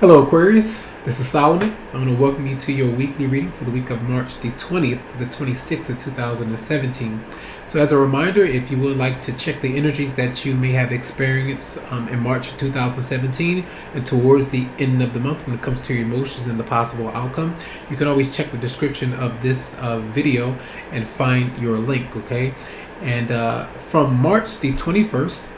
Hello Aquarius, this is Solomon. I'm going to welcome you to your weekly reading for the week of March the 20th to the 26th of 2017. So as a reminder, if you would like to check the energies that you may have experienced in March of 2017 and towards the end of the month when it comes to your emotions and the possible outcome, you can always check the description of this video and find your link, okay? And from March the 21st,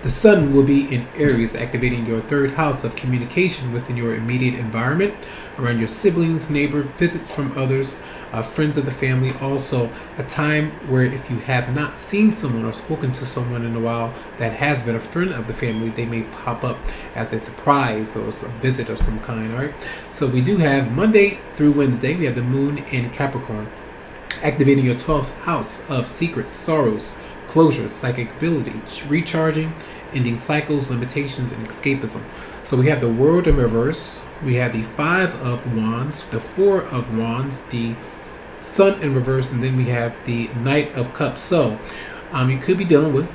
the sun will be in Aries, activating your third house of communication within your immediate environment, around your siblings, neighbors, visits from others, friends of the family. Also, a time where if you have not seen someone or spoken to someone in a while that has been a friend of the family, they may pop up as a surprise or a visit of some kind, all right? So we do have Monday through Wednesday, we have the moon in Capricorn, activating your 12th house of secrets, sorrows, closure, psychic ability, recharging, ending cycles, limitations, and escapism. So we have the world in reverse, we have the 5 of wands, the 4 of wands, the sun in reverse, and then we have the knight of cups. So you could be dealing with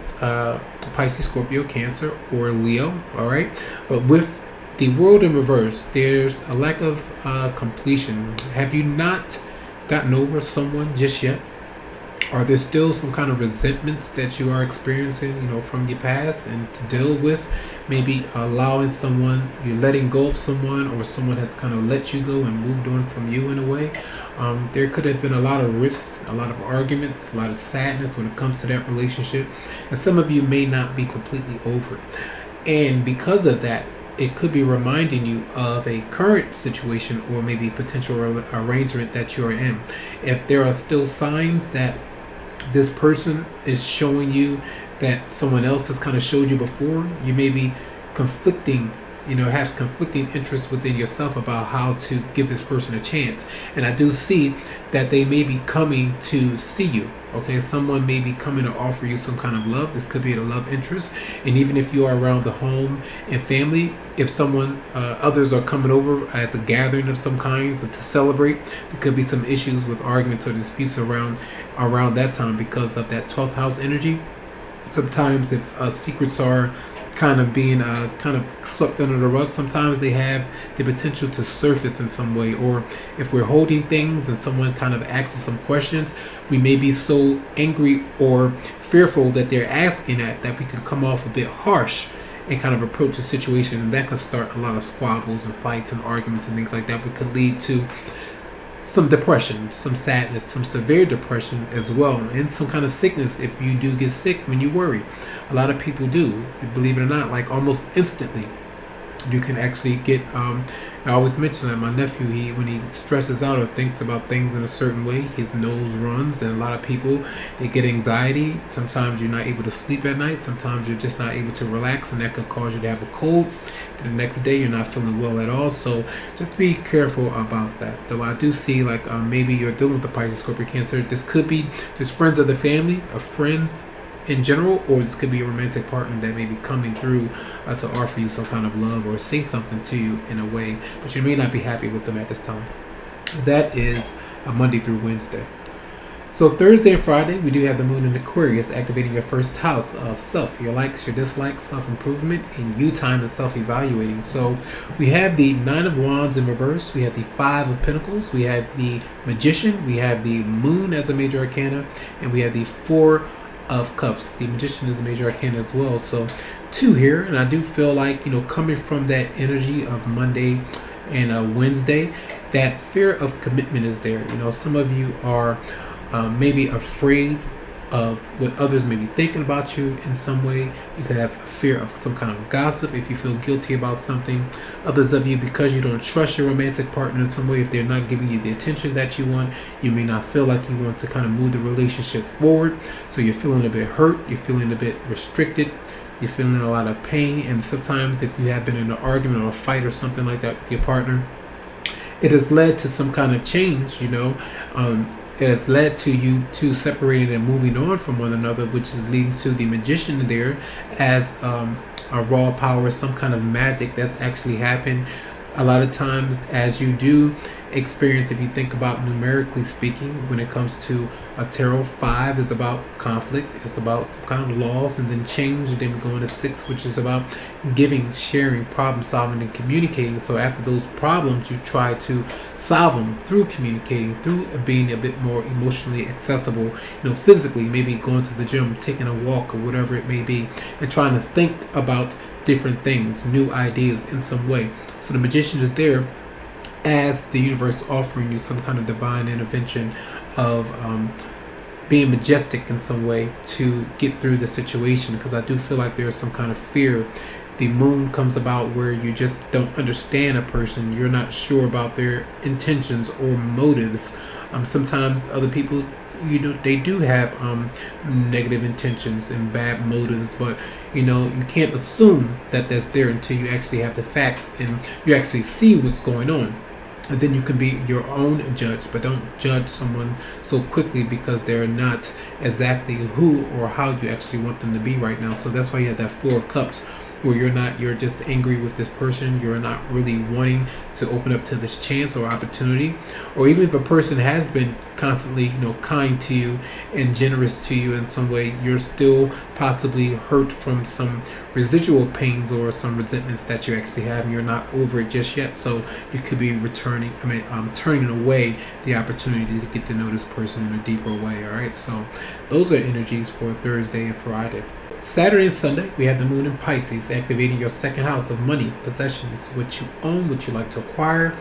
Pisces, Scorpio, Cancer, or Leo, all right? But with the world in reverse, there's a lack of completion. Have you not gotten over someone just yet? Are there still some kind of resentments that you are experiencing, from your past and to deal with? Maybe allowing someone, you're letting go of someone, or someone has kind of let you go and moved on from you in a way. There could have been a lot of rifts, a lot of arguments, a lot of sadness when it comes to that relationship. And some of you may not be completely over it. And because of that, it could be reminding you of a current situation or maybe potential arrangement that you're in. If there are still signs that this person is showing you that someone else has kind of showed you before, you may be conflicting, have conflicting interests within yourself about how to give this person a chance. And I do see that they may be coming to see you. Okay, someone may be coming to offer you some kind of love. This could be a love interest. And even if you are around the home and family, if someone, others are coming over as a gathering of some kind to celebrate, there could be some issues with arguments or disputes around that time because of that 12th house energy. Sometimes if secrets are kind of being kind of swept under the rug, sometimes they have the potential to surface in some way. Or if we're holding things and someone kind of asks us some questions, we may be so angry or fearful that they're asking that we can come off a bit harsh and kind of approach the situation, and that could start a lot of squabbles and fights and arguments and things like that, which could lead to some depression, some sadness, some severe depression as well, and some kind of sickness if you do get sick when you worry. A lot of people do, believe it or not, like almost instantly. You can actually get, I always mention that my nephew, when he stresses out or thinks about things in a certain way, his nose runs, and a lot of people, they get anxiety. Sometimes you're not able to sleep at night. Sometimes you're just not able to relax, and that could cause you to have a cold. The next day you're not feeling well at all. So just be careful about that. Though I do see maybe you're dealing with the Pisces, Scorpio, Cancer. This could be just friends of the family or friends in general, or this could be a romantic partner that may be coming through to offer you some kind of love or say something to you in a way, but you may not be happy with them at this time. That is Monday through Wednesday. So Thursday and Friday, we do have the moon in Aquarius, activating your first house of self, your likes, your dislikes, self-improvement, and you time and self-evaluating. So we have the 9 of Wands in reverse, we have the 5 of Pentacles, we have the Magician, we have the moon as a major arcana, and we have the 4 of Cups. The Magician is a major arcana as well. So 2 here, and I do feel like, coming from that energy of Monday and Wednesday, that fear of commitment is there. Some of you are maybe afraid of what others may be thinking about you in some way. You could have a fear of some kind of gossip if you feel guilty about something. Others of you, because you don't trust your romantic partner in some way, if they're not giving you the attention that you want, you may not feel like you want to kind of move the relationship forward. So you're feeling a bit hurt, you're feeling a bit restricted, you're feeling a lot of pain. And sometimes if you have been in an argument or a fight or something like that with your partner, it has led to some kind of change, it has led to you two separating and moving on from one another, which is leading to the Magician there as a raw power, some kind of magic that's actually happened. A lot of times as you do experience, if you think about numerically speaking, when it comes to a tarot, 5 is about conflict, it's about some kind of loss and then change, and then we go into 6, which is about giving, sharing, problem solving, and communicating. So after those problems, you try to solve them through communicating, through being a bit more emotionally accessible, physically, maybe going to the gym, taking a walk, or whatever it may be, and trying to think about different things, new ideas in some way. So the Magician is there as the universe offering you some kind of divine intervention of being majestic in some way to get through the situation, because I do feel like there's some kind of fear. The moon comes about where you just don't understand a person. You're not sure about their intentions or motives. Sometimes other people, they do have negative intentions and bad motives, but you can't assume that that's there until you actually have the facts and you actually see what's going on. And then you can be your own judge, but don't judge someone so quickly because they're not exactly who or how you actually want them to be right now. So that's why you have that 4 of Cups, where you're just angry with this person. You're not really wanting to open up to this chance or opportunity. Or even if a person has been constantly, kind to you and generous to you in some way, you're still possibly hurt from some residual pains or some resentments that you actually have, and you're not over it just yet. So you could be turning away the opportunity to get to know this person in a deeper way. All right, so those are energies for Thursday and Friday. Saturday and Sunday, we have the moon in Pisces, activating your second house of money, possessions, what you own, what you like to acquire,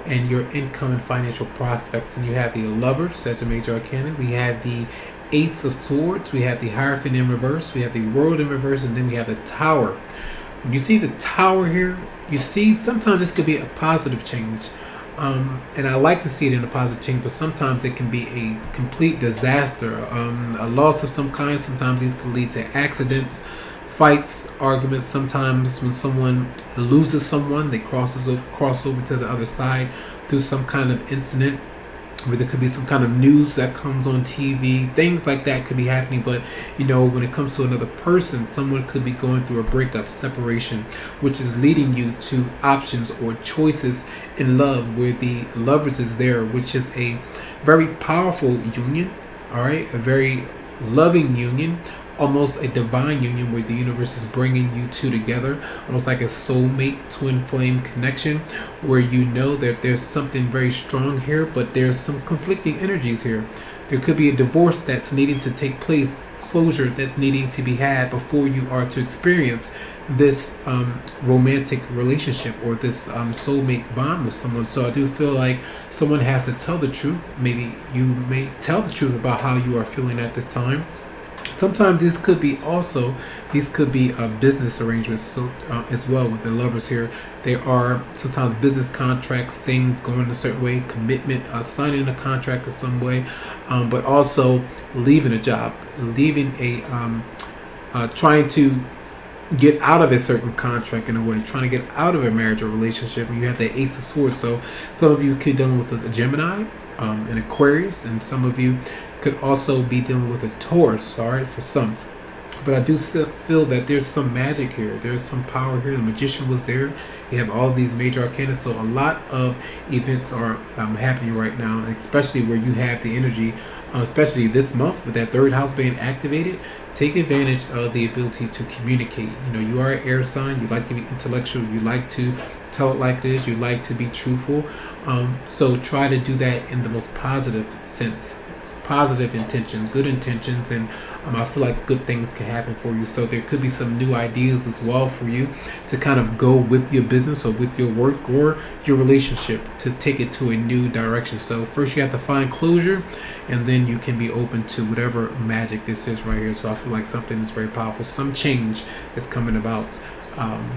and your income and financial prospects. And you have the Lovers, that's a major arcana. We have the Ace of Swords, we have the Hierophant in reverse, we have the World in reverse, and then we have the Tower. When you see the Tower here, you see sometimes this could be a positive change. And I like to see it in a positive change, but sometimes it can be a complete disaster, a loss of some kind. Sometimes these can lead to accidents, fights, arguments. Sometimes when someone loses someone, they cross over to the other side through some kind of incident, where there could be some kind of news that comes on TV. Things like that could be happening. But when it comes to another person, someone could be going through a breakup, separation, which is leading you to options or choices in love, where the Lovers is there, which is a very powerful union. All right, a very loving union, almost a divine union, where the universe is bringing you two together, almost like a soulmate twin flame connection, where that there's something very strong here, but there's some conflicting energies here. There could be a divorce that's needing to take place, closure that's needing to be had before you are to experience this romantic relationship or this soulmate bond with someone. So I do feel like someone has to tell the truth. Maybe you may tell the truth about how you are feeling at this time. Sometimes these could be business arrangements, so as well with the Lovers here. There are sometimes business contracts, things going a certain way, commitment, signing a contract in some way, but also leaving a job, leaving trying to get out of a certain contract in a way, trying to get out of a marriage or relationship. And you have the Ace of Swords, so some of you could deal with a Gemini, an Aquarius, and some of you could also be dealing with a Taurus, all right, for some. But I do feel that there's some magic here. There's some power here. The Magician was there. You have all of these major arcana. So a lot of events are happening right now, especially where you have the energy, especially this month with that 3rd house being activated. Take advantage of the ability to communicate. You are an air sign. You like to be intellectual. You like to tell it like it is. You like to be truthful. So try to do that in the most positive sense. Positive intentions, good intentions, and I feel like good things can happen for you. So there could be some new ideas as well for you to kind of go with your business or with your work or your relationship to take it to a new direction. So first you have to find closure, and then you can be open to whatever magic this is right here. So I feel like something is very powerful. Some change is coming about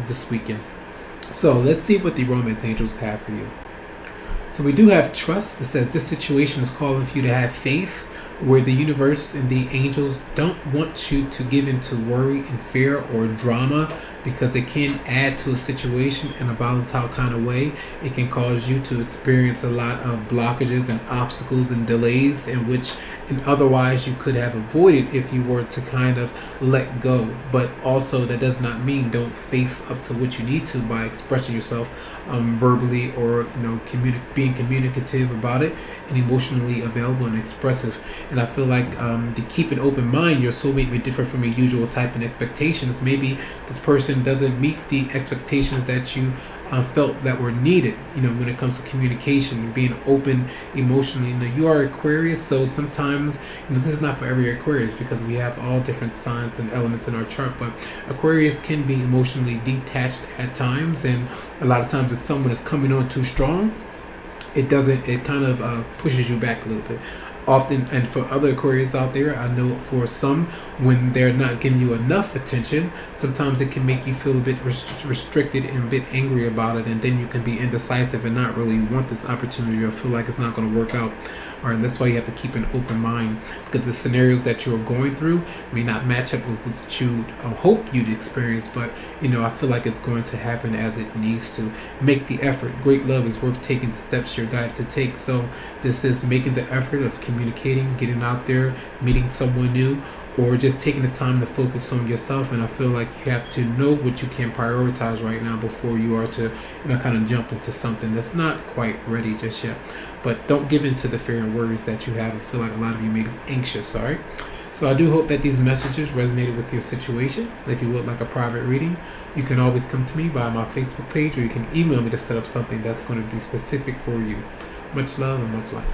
this weekend. So let's see what the romance angels have for you. So we do have trust. It says this situation is calling for you to have faith, where the universe and the angels don't want you to give into worry and fear or drama because it can add to a situation in a volatile kind of way. It can cause you to experience a lot of blockages and obstacles and delays in which and otherwise you could have avoided if you were to kind of let go. But also that does not mean don't face up to what you need to by expressing yourself verbally, or being communicative about it and emotionally available and expressive. And I feel like to keep an open mind, your soulmate may differ from your usual type and expectations. Maybe this person doesn't meet the expectations that you felt that were needed, when it comes to communication and being open emotionally. You are Aquarius, so sometimes, this is not for every Aquarius because we have all different signs and elements in our chart, but Aquarius can be emotionally detached at times, and a lot of times if someone is coming on too strong, it kind of pushes you back a little bit. Often, and for other Aquarius out there, I know for some, when they're not giving you enough attention, sometimes it can make you feel a bit restricted and a bit angry about it, and then you can be indecisive and not really want this opportunity or feel like it's not going to work out. And that's why you have to keep an open mind, because the scenarios that you're going through may not match up with what you hope you'd experience, but I feel like it's going to happen as it needs to. Make the effort. Great love is worth taking the steps you're guided to take. So this is making the effort of communicating, getting out there, meeting someone new, or just taking the time to focus on yourself. And I feel like you have to know what you can prioritize right now before you are to kind of jump into something that's not quite ready just yet. But don't give in to the fear and worries that you have. I feel like a lot of you may be anxious. All right, so I do hope that these messages resonated with your situation. If you would like a private reading, you can always come to me by my Facebook page, or you can email me to set up something that's going to be specific for you. Much love and much life.